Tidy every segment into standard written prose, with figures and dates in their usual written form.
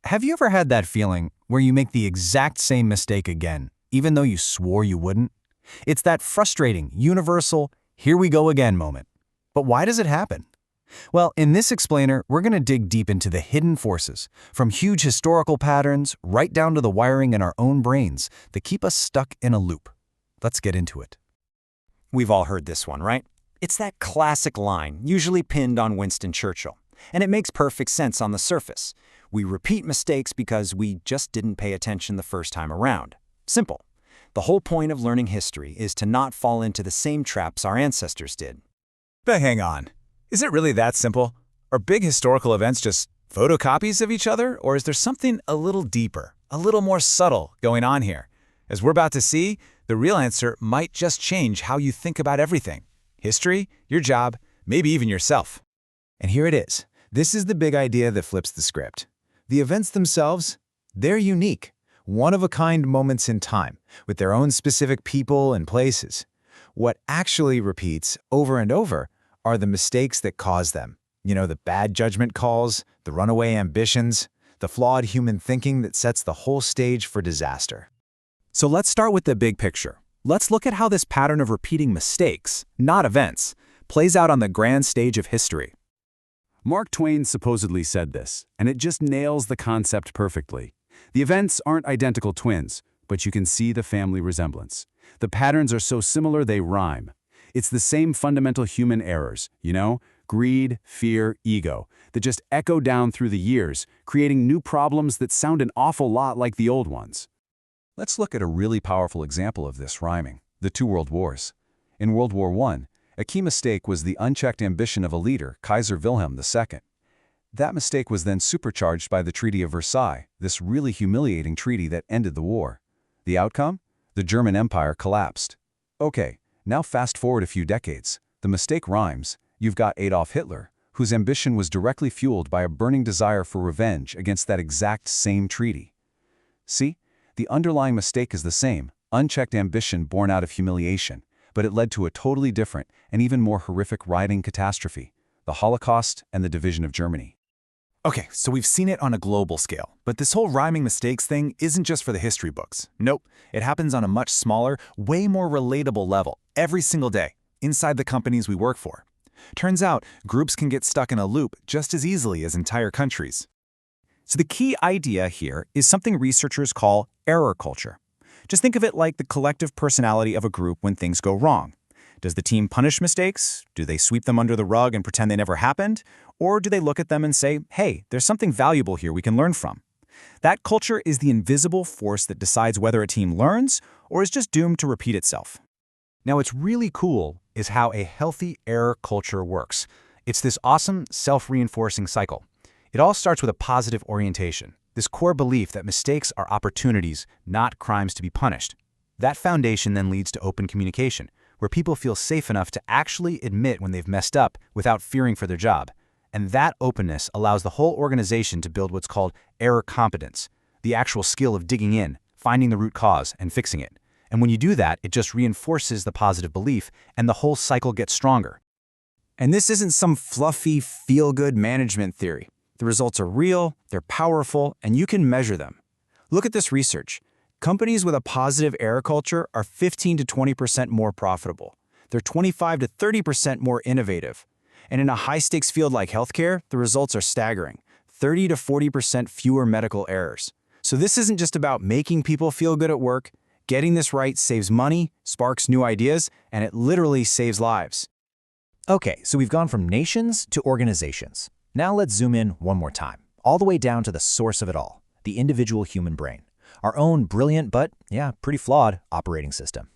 Have you ever had that feeling where you make the exact same mistake again, even though you swore you wouldn't? It's that frustrating, universal, here we go again moment. But why does it happen? Well, in this explainer, we're going to dig deep into the hidden forces, from huge historical patterns right down to the wiring in our own brains that keep us stuck in a loop. Let's get into it. We've all heard this one, right? It's that classic line, usually pinned on Winston Churchill. And it makes perfect sense on the surface. We repeat mistakes because we just didn't pay attention the first time around. Simple. The whole point of learning history is to not fall into the same traps our ancestors did. But hang on. Is it really that simple? Are big historical events just photocopies of each other, or is there something a little deeper, a little more subtle going on here? As we're about to see, the real answer might just change how you think about everything. History, your job, maybe even yourself. And here it is. This is the big idea that flips the script. The events themselves, they're unique, one-of-a-kind moments in time, with their own specific people and places. What actually repeats over and over are the mistakes that cause them. You know, the bad judgment calls, the runaway ambitions, the flawed human thinking that sets the whole stage for disaster. So let's start with the big picture. Let's look at how this pattern of repeating mistakes, not events, plays out on the grand stage of history. Mark Twain supposedly said this, and it just nails the concept perfectly. The events aren't identical twins, but you can see the family resemblance. The patterns are so similar they rhyme. It's the same fundamental human errors, greed, fear, ego, that just echo down through the years, creating new problems that sound an awful lot like the old ones. Let's look at a really powerful example of this rhyming, the two world wars. In World War I, a key mistake was the unchecked ambition of a leader, Kaiser Wilhelm II. That mistake was then supercharged by the Treaty of Versailles, this really humiliating treaty that ended the war. The outcome? The German Empire collapsed. Okay, now fast forward a few decades. The mistake rhymes. You've got Adolf Hitler, whose ambition was directly fueled by a burning desire for revenge against that exact same treaty. See? The underlying mistake is the same, unchecked ambition born out of humiliation, but it led to a totally different and even more horrific rioting catastrophe, the Holocaust and the division of Germany. Okay, so we've seen it on a global scale, but this whole rhyming mistakes thing isn't just for the history books. Nope, it happens on a much smaller, way more relatable level, every single day, inside the companies we work for. Turns out, groups can get stuck in a loop just as easily as entire countries. So the key idea here is something researchers call error culture. Just think of it like the collective personality of a group when things go wrong. Does the team punish mistakes? Do they sweep them under the rug and pretend they never happened? Or do they look at them and say, hey, there's something valuable here we can learn from? That culture is the invisible force that decides whether a team learns or is just doomed to repeat itself. Now, what's really cool is how a healthy error culture works. It's this awesome self-reinforcing cycle. It all starts with a positive orientation, this core belief that mistakes are opportunities, not crimes to be punished. That foundation then leads to open communication, where people feel safe enough to actually admit when they've messed up without fearing for their job. And that openness allows the whole organization to build what's called error competence, the actual skill of digging in, finding the root cause, and fixing it. And when you do that, it just reinforces the positive belief, and the whole cycle gets stronger. And this isn't some fluffy, feel-good management theory. The results are real, they're powerful, and you can measure them. Look at this research. Companies with a positive error culture are 15 to 20% more profitable. They're 25 to 30% more innovative. And in a high-stakes field like healthcare, the results are staggering. 30 to 40% fewer medical errors. So this isn't just about making people feel good at work. Getting this right saves money, sparks new ideas, and it literally saves lives. Okay, so we've gone from nations to organizations. Now let's zoom in one more time, all the way down to the source of it all, the individual human brain. Our own brilliant but, pretty flawed operating system.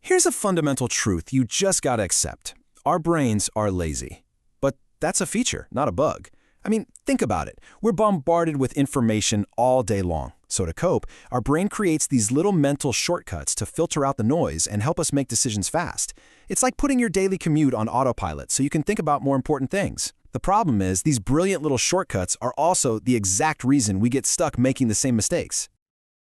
Here's a fundamental truth you just gotta accept. Our brains are lazy. But that's a feature, not a bug. I mean, think about it. We're bombarded with information all day long. So to cope, our brain creates these little mental shortcuts to filter out the noise and help us make decisions fast. It's like putting your daily commute on autopilot so you can think about more important things. The problem is, these brilliant little shortcuts are also the exact reason we get stuck making the same mistakes.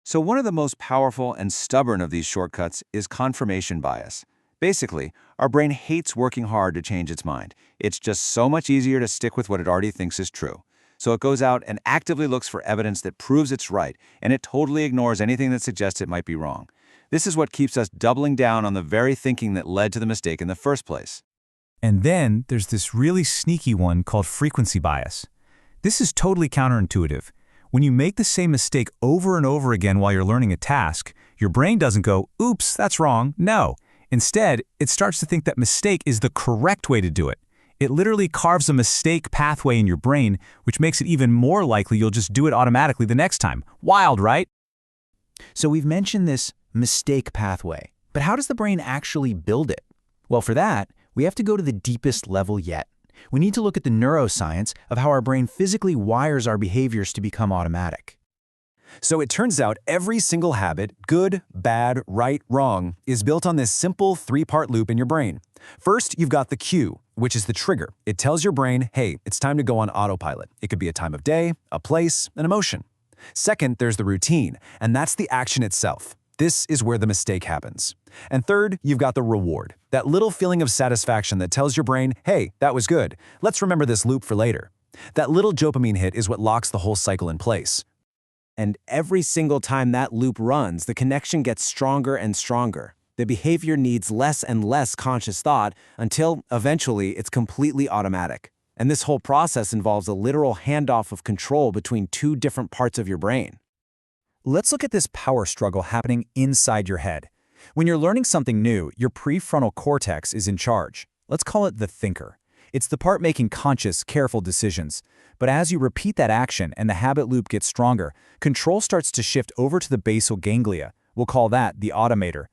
So one of the most powerful and stubborn of these shortcuts is confirmation bias. Basically, our brain hates working hard to change its mind. It's just so much easier to stick with what it already thinks is true. So it goes out and actively looks for evidence that proves it's right, and it totally ignores anything that suggests it might be wrong. This is what keeps us doubling down on the very thinking that led to the mistake in the first place. And then there's this really sneaky one called frequency bias. This is totally counterintuitive. When you make the same mistake over and over again while you're learning a task, your brain doesn't go, oops, that's wrong. No. Instead, it starts to think that mistake is the correct way to do it. It literally carves a mistake pathway in your brain, which makes it even more likely you'll just do it automatically the next time. Wild, right? So we've mentioned this mistake pathway, but how does the brain actually build it? Well, for that, we have to go to the deepest level yet. We need to look at the neuroscience of how our brain physically wires our behaviors to become automatic. So it turns out every single habit, good, bad, right, wrong, is built on this simple three-part loop in your brain. First, you've got the cue, which is the trigger. It tells your brain, hey, it's time to go on autopilot. It could be a time of day, a place, an emotion. Second, there's the routine, and that's the action itself. This is where the mistake happens. And third, you've got the reward, that little feeling of satisfaction that tells your brain, hey, that was good. Let's remember this loop for later. That little dopamine hit is what locks the whole cycle in place. And every single time that loop runs, the connection gets stronger and stronger. The behavior needs less and less conscious thought until, eventually, it's completely automatic. And this whole process involves a literal handoff of control between two different parts of your brain. Let's look at this power struggle happening inside your head. When you're learning something new, your prefrontal cortex is in charge. Let's call it the thinker. It's the part making conscious, careful decisions. But as you repeat that action and the habit loop gets stronger, control starts to shift over to the basal ganglia. We'll call that the automator.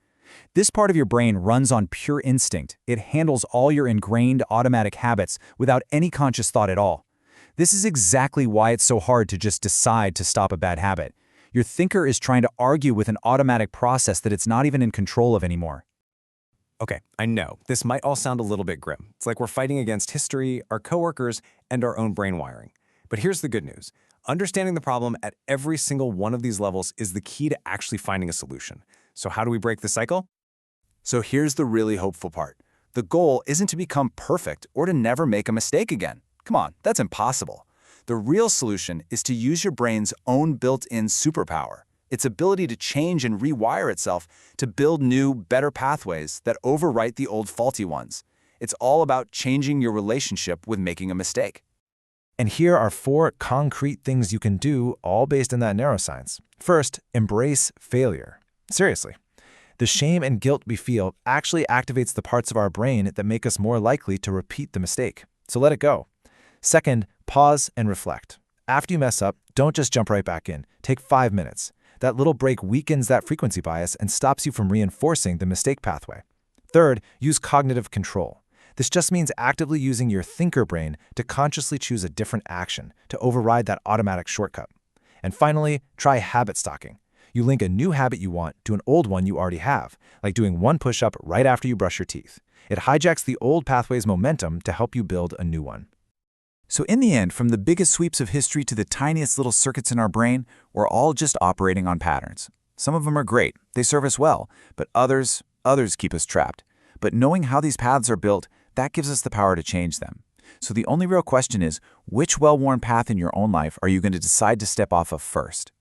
This part of your brain runs on pure instinct. It handles all your ingrained automatic habits without any conscious thought at all. This is exactly why it's so hard to just decide to stop a bad habit. Your thinker is trying to argue with an automatic process that it's not even in control of anymore. Okay, I know, this might all sound a little bit grim. It's like we're fighting against history, our coworkers, and our own brain wiring. But here's the good news. Understanding the problem at every single one of these levels is the key to actually finding a solution. So how do we break the cycle? So here's the really hopeful part. The goal isn't to become perfect or to never make a mistake again. Come on, that's impossible. The real solution is to use your brain's own built-in superpower, its ability to change and rewire itself to build new, better pathways that overwrite the old faulty ones. It's all about changing your relationship with making a mistake. And here are 4 concrete things you can do, all based on that neuroscience. First, embrace failure. Seriously. The shame and guilt we feel actually activates the parts of our brain that make us more likely to repeat the mistake. So let it go. Second, pause and reflect. After you mess up, don't just jump right back in. Take 5 minutes. That little break weakens that frequency bias and stops you from reinforcing the mistake pathway. Third, use cognitive control. This just means actively using your thinker brain to consciously choose a different action to override that automatic shortcut. And finally, try habit stocking. You link a new habit you want to an old one you already have, like doing 1 push-up right after you brush your teeth. It hijacks the old pathway's momentum to help you build a new one. So in the end, from the biggest sweeps of history to the tiniest little circuits in our brain, we're all just operating on patterns. Some of them are great, they serve us well, but others keep us trapped. But knowing how these paths are built, that gives us the power to change them. So the only real question is, which well-worn path in your own life are you going to decide to step off of first?